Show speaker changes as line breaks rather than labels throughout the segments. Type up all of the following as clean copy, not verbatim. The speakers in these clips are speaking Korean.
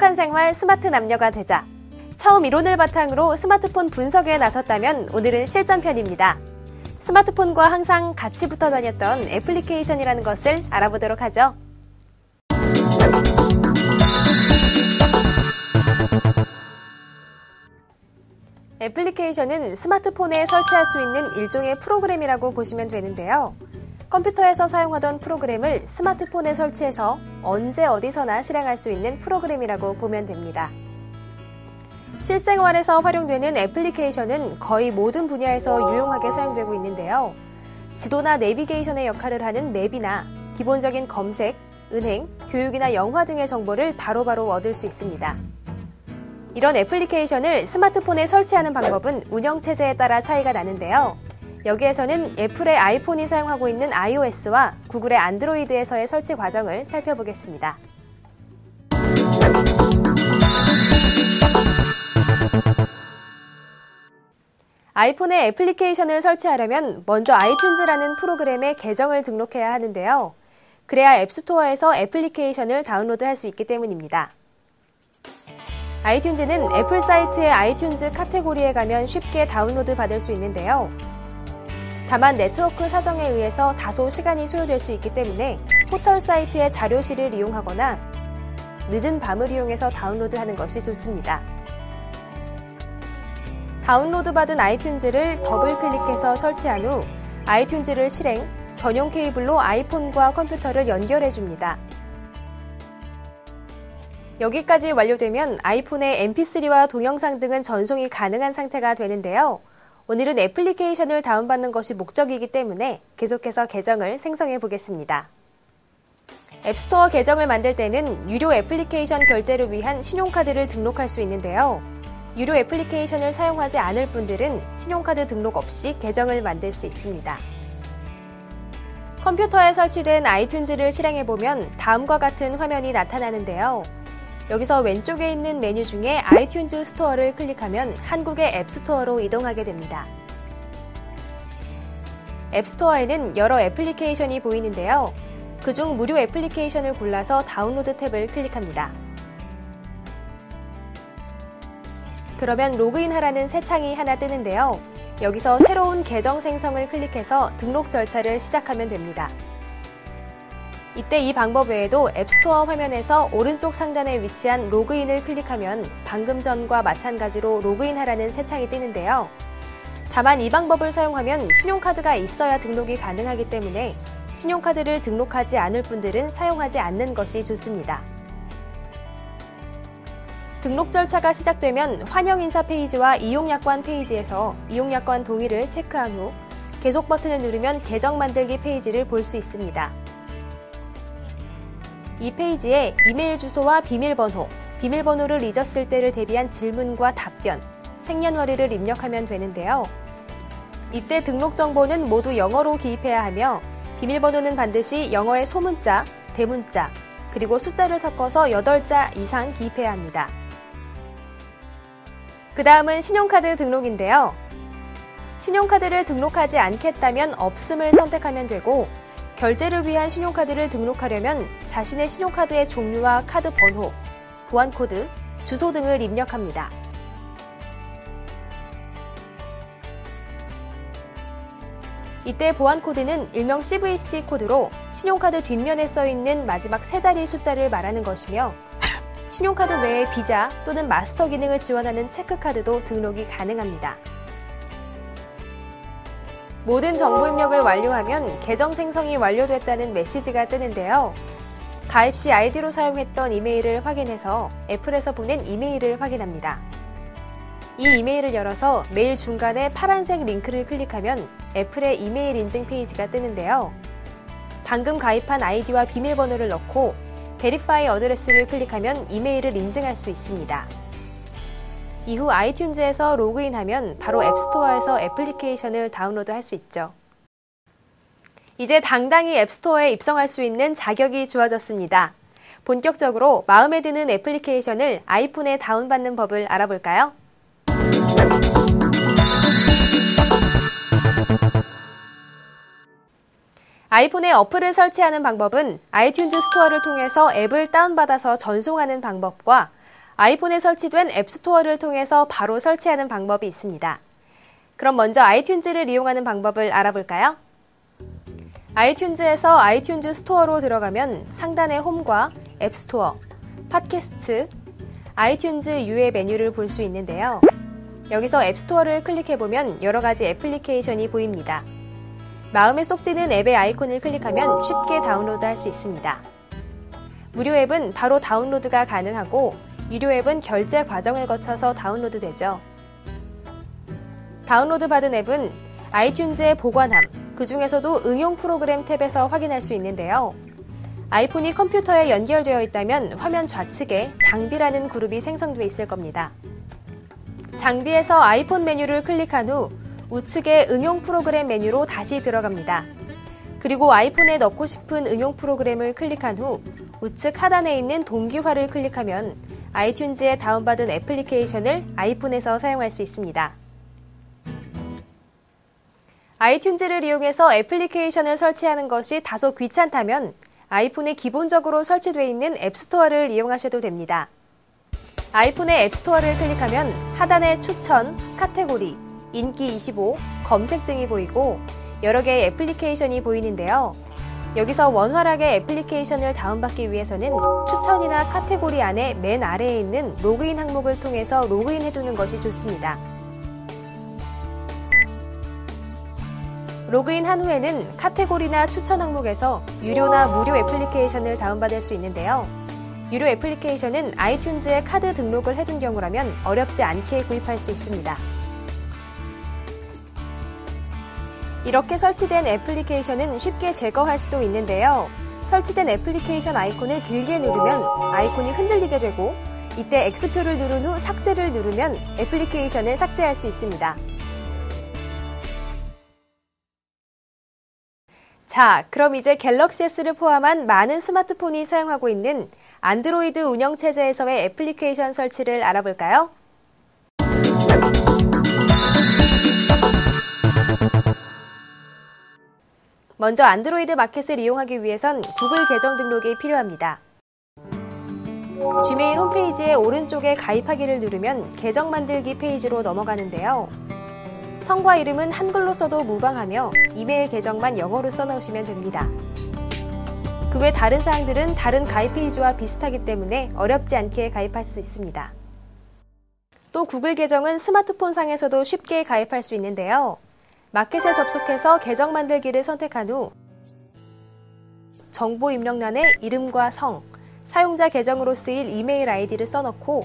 행복한 생활 스마트 남녀가 되자. 처음 이론을 바탕으로 스마트폰 분석에 나섰다면 오늘은 실전편입니다. 스마트폰과 항상 같이 붙어 다녔던 애플리케이션이라는 것을 알아보도록 하죠. 애플리케이션은 스마트폰에 설치할 수 있는 일종의 프로그램이라고 보시면 되는데요. 컴퓨터에서 사용하던 프로그램을 스마트폰에 설치해서 언제 어디서나 실행할 수 있는 프로그램이라고 보면 됩니다. 실생활에서 활용되는 애플리케이션은 거의 모든 분야에서 유용하게 사용되고 있는데요. 지도나 내비게이션의 역할을 하는 맵이나 기본적인 검색, 은행, 교육이나 영화 등의 정보를 바로바로 얻을 수 있습니다. 이런 애플리케이션을 스마트폰에 설치하는 방법은 운영체제에 따라 차이가 나는데요. 여기에서는 애플의 아이폰이 사용하고 있는 iOS와 구글의 안드로이드에서의 설치 과정을 살펴보겠습니다. 아이폰에 애플리케이션을 설치하려면 먼저 아이튠즈라는 프로그램에 계정을 등록해야 하는데요. 그래야 앱스토어에서 애플리케이션을 다운로드할 수 있기 때문입니다. 아이튠즈는 애플 사이트의 아이튠즈 카테고리에 가면 쉽게 다운로드 받을 수 있는데요. 다만 네트워크 사정에 의해서 다소 시간이 소요될 수 있기 때문에 포털 사이트의 자료실을 이용하거나 늦은 밤을 이용해서 다운로드하는 것이 좋습니다. 다운로드 받은 아이튠즈를 더블 클릭해서 설치한 후 아이튠즈를 실행, 전용 케이블로 아이폰과 컴퓨터를 연결해 줍니다. 여기까지 완료되면 아이폰에 mp3와 동영상 등은 전송이 가능한 상태가 되는데요. 오늘은 애플리케이션을 다운받는 것이 목적이기 때문에 계속해서 계정을 생성해 보겠습니다. 앱스토어 계정을 만들 때는 유료 애플리케이션 결제를 위한 신용카드를 등록할 수 있는데요. 유료 애플리케이션을 사용하지 않을 분들은 신용카드 등록 없이 계정을 만들 수 있습니다. 컴퓨터에 설치된 아이튠즈를 실행해보면 다음과 같은 화면이 나타나는데요. 여기서 왼쪽에 있는 메뉴 중에 아이튠즈 스토어를 클릭하면 한국의 앱스토어로 이동하게 됩니다. 앱스토어에는 여러 애플리케이션이 보이는데요. 그중 무료 애플리케이션을 골라서 다운로드 탭을 클릭합니다. 그러면 로그인하라는 새 창이 하나 뜨는데요. 여기서 새로운 계정 생성을 클릭해서 등록 절차를 시작하면 됩니다. 이때 이 방법 외에도 앱스토어 화면에서 오른쪽 상단에 위치한 로그인을 클릭하면 방금 전과 마찬가지로 로그인하라는 새 창이 뜨는데요. 다만 이 방법을 사용하면 신용카드가 있어야 등록이 가능하기 때문에 신용카드를 등록하지 않을 분들은 사용하지 않는 것이 좋습니다. 등록 절차가 시작되면 환영 인사 페이지와 이용약관 페이지에서 이용약관 동의를 체크한 후 계속 버튼을 누르면 계정 만들기 페이지를 볼 수 있습니다. 이 페이지에 이메일 주소와 비밀번호를 잊었을 때를 대비한 질문과 답변, 생년월일을 입력하면 되는데요. 이때 등록 정보는 모두 영어로 기입해야 하며 비밀번호는 반드시 영어의 소문자, 대문자, 그리고 숫자를 섞어서 8자 이상 기입해야 합니다. 그 다음은 신용카드 등록인데요. 신용카드를 등록하지 않겠다면 없음을 선택하면 되고 결제를 위한 신용카드를 등록하려면 자신의 신용카드의 종류와 카드 번호, 보안코드, 주소 등을 입력합니다. 이때 보안코드는 일명 CVC 코드로 신용카드 뒷면에 써있는 마지막 3자리 숫자를 말하는 것이며 신용카드 외에 비자 또는 마스터 기능을 지원하는 체크카드도 등록이 가능합니다. 모든 정보 입력을 완료하면 계정 생성이 완료됐다는 메시지가 뜨는데요. 가입 시 아이디로 사용했던 이메일을 확인해서 애플에서 보낸 이메일을 확인합니다. 이 이메일을 열어서 메일 중간에 파란색 링크를 클릭하면 애플의 이메일 인증 페이지가 뜨는데요. 방금 가입한 아이디와 비밀번호를 넣고 베리파이 어드레스를 클릭하면 이메일을 인증할 수 있습니다. 이후 아이튠즈에서 로그인하면 바로 앱스토어에서 애플리케이션을 다운로드할 수 있죠. 이제 당당히 앱스토어에 입성할 수 있는 자격이 주어졌습니다. 본격적으로 마음에 드는 애플리케이션을 아이폰에 다운받는 법을 알아볼까요? 아이폰에 어플을 설치하는 방법은 아이튠즈 스토어를 통해서 앱을 다운받아서 전송하는 방법과 아이폰에 설치된 앱스토어를 통해서 바로 설치하는 방법이 있습니다. 그럼 먼저 아이튠즈를 이용하는 방법을 알아볼까요? 아이튠즈에서 아이튠즈 스토어로 들어가면 상단의 홈과 앱스토어, 팟캐스트, 아이튠즈 U의 메뉴를 볼 수 있는데요. 여기서 앱스토어를 클릭해보면 여러 가지 애플리케이션이 보입니다. 마음에 쏙 드는 앱의 아이콘을 클릭하면 쉽게 다운로드할 수 있습니다. 무료 앱은 바로 다운로드가 가능하고 유료 앱은 결제 과정을 거쳐서 다운로드되죠. 다운로드 받은 앱은 아이튠즈에 보관함, 그 중에서도 응용 프로그램 탭에서 확인할 수 있는데요. 아이폰이 컴퓨터에 연결되어 있다면 화면 좌측에 장비라는 그룹이 생성되어 있을 겁니다. 장비에서 아이폰 메뉴를 클릭한 후 우측의 응용 프로그램 메뉴로 다시 들어갑니다. 그리고 아이폰에 넣고 싶은 응용 프로그램을 클릭한 후 우측 하단에 있는 동기화를 클릭하면 아이튠즈에 다운받은 애플리케이션을 아이폰에서 사용할 수 있습니다. 아이튠즈를 이용해서 애플리케이션을 설치하는 것이 다소 귀찮다면 아이폰에 기본적으로 설치되어 있는 앱스토어를 이용하셔도 됩니다. 아이폰의 앱스토어를 클릭하면 하단에 추천, 카테고리, 인기 25, 검색 등이 보이고 여러 개의 애플리케이션이 보이는데요. 여기서 원활하게 애플리케이션을 다운받기 위해서는 추천이나 카테고리 안에 맨 아래에 있는 로그인 항목을 통해서 로그인해두는 것이 좋습니다. 로그인한 후에는 카테고리나 추천 항목에서 유료나 무료 애플리케이션을 다운받을 수 있는데요. 유료 애플리케이션은 아이튠즈에 카드 등록을 해둔 경우라면 어렵지 않게 구입할 수 있습니다. 이렇게 설치된 애플리케이션은 쉽게 제거할 수도 있는데요. 설치된 애플리케이션 아이콘을 길게 누르면 아이콘이 흔들리게 되고 이때 X표를 누른 후 삭제를 누르면 애플리케이션을 삭제할 수 있습니다. 자, 그럼 이제 갤럭시 S를 포함한 많은 스마트폰이 사용하고 있는 안드로이드 운영체제에서의 애플리케이션 설치를 알아볼까요? 먼저 안드로이드 마켓을 이용하기 위해선 구글 계정 등록이 필요합니다. 지메일 홈페이지의 오른쪽에 가입하기를 누르면 계정 만들기 페이지로 넘어가는데요. 성과 이름은 한글로 써도 무방하며 이메일 계정만 영어로 써놓으시면 됩니다. 그 외 다른 사항들은 다른 가입 페이지와 비슷하기 때문에 어렵지 않게 가입할 수 있습니다. 또 구글 계정은 스마트폰 상에서도 쉽게 가입할 수 있는데요. 마켓에 접속해서 계정 만들기를 선택한 후 정보 입력란에 이름과 성, 사용자 계정으로 쓰일 이메일 아이디를 써넣고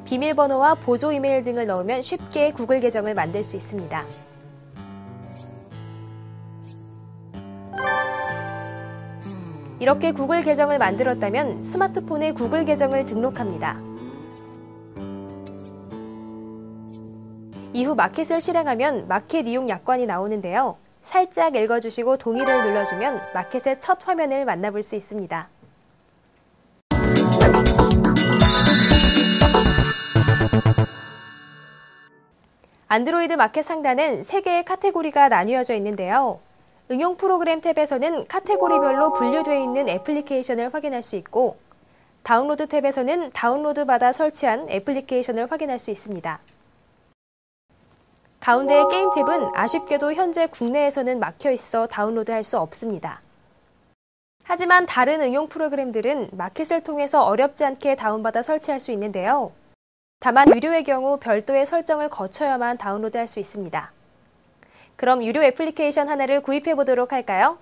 비밀번호와 보조 이메일 등을 넣으면 쉽게 구글 계정을 만들 수 있습니다. 이렇게 구글 계정을 만들었다면 스마트폰에 구글 계정을 등록합니다. 이후 마켓을 실행하면 마켓 이용 약관이 나오는데요. 살짝 읽어주시고 동의를 눌러주면 마켓의 첫 화면을 만나볼 수 있습니다. 안드로이드 마켓 상단엔 3개의 카테고리가 나뉘어져 있는데요. 응용 프로그램 탭에서는 카테고리별로 분류되어 있는 애플리케이션을 확인할 수 있고 다운로드 탭에서는 다운로드 받아 설치한 애플리케이션을 확인할 수 있습니다. 가운데의 게임 탭은 아쉽게도 현재 국내에서는 막혀 있어 다운로드할 수 없습니다. 하지만 다른 응용 프로그램들은 마켓을 통해서 어렵지 않게 다운받아 설치할 수 있는데요. 다만 유료의 경우 별도의 설정을 거쳐야만 다운로드할 수 있습니다. 그럼 유료 애플리케이션 하나를 구입해 보도록 할까요?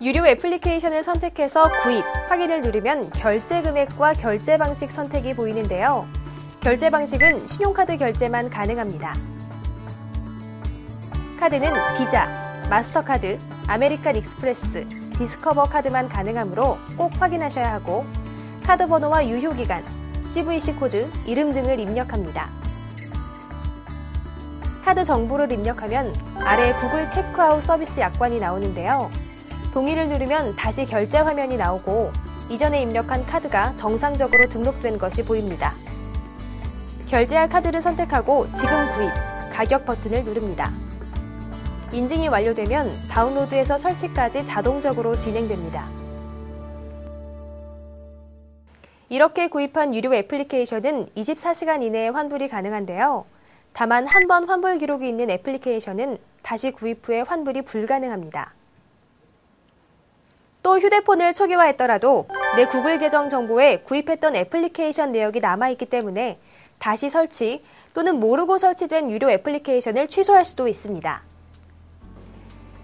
유료 애플리케이션을 선택해서 구입, 확인을 누르면 결제 금액과 결제 방식 선택이 보이는데요. 결제 방식은 신용카드 결제만 가능합니다. 카드는 비자, 마스터카드, 아메리칸 익스프레스, 디스커버 카드만 가능하므로 꼭 확인하셔야 하고 카드 번호와 유효기간, CVC 코드, 이름 등을 입력합니다. 카드 정보를 입력하면 아래 구글 체크아웃 서비스 약관이 나오는데요. 동의를 누르면 다시 결제 화면이 나오고 이전에 입력한 카드가 정상적으로 등록된 것이 보입니다. 결제할 카드를 선택하고 지금 구입, 가격 버튼을 누릅니다. 인증이 완료되면 다운로드에서 설치까지 자동적으로 진행됩니다. 이렇게 구입한 유료 애플리케이션은 24시간 이내에 환불이 가능한데요. 다만 한 번 환불 기록이 있는 애플리케이션은 다시 구입 후에 환불이 불가능합니다. 또 휴대폰을 초기화했더라도 내 구글 계정 정보에 구입했던 애플리케이션 내역이 남아있기 때문에 다시 설치 또는 모르고 설치된 유료 애플리케이션을 취소할 수도 있습니다.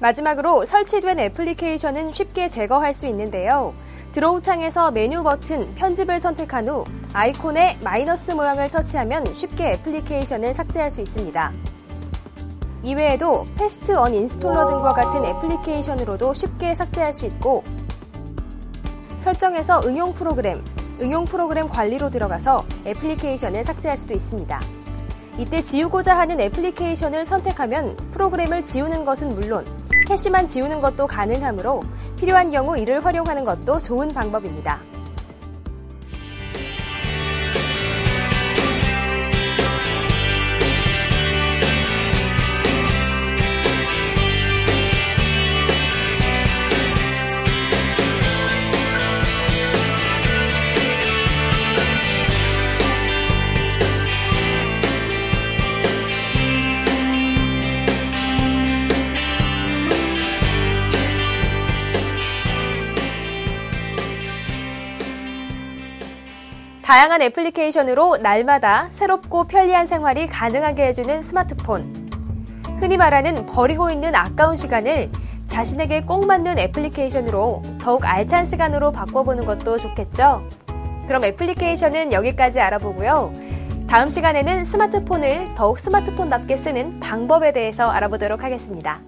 마지막으로 설치된 애플리케이션은 쉽게 제거할 수 있는데요. 드로우 창에서 메뉴 버튼 편집을 선택한 후 아이콘에 마이너스 모양을 터치하면 쉽게 애플리케이션을 삭제할 수 있습니다. 이외에도 패스트 언인스톨러 등과 같은 애플리케이션으로도 쉽게 삭제할 수 있고 설정에서 응용 프로그램 관리로 들어가서 애플리케이션을 삭제할 수도 있습니다. 이때 지우고자 하는 애플리케이션을 선택하면 프로그램을 지우는 것은 물론 캐시만 지우는 것도 가능하므로 필요한 경우 이를 활용하는 것도 좋은 방법입니다. 다양한 애플리케이션으로 날마다 새롭고 편리한 생활이 가능하게 해주는 스마트폰. 흔히 말하는 버리고 있는 아까운 시간을 자신에게 꼭 맞는 애플리케이션으로 더욱 알찬 시간으로 바꿔보는 것도 좋겠죠? 그럼 애플리케이션은 여기까지 알아보고요. 다음 시간에는 스마트폰을 더욱 스마트폰답게 쓰는 방법에 대해서 알아보도록 하겠습니다.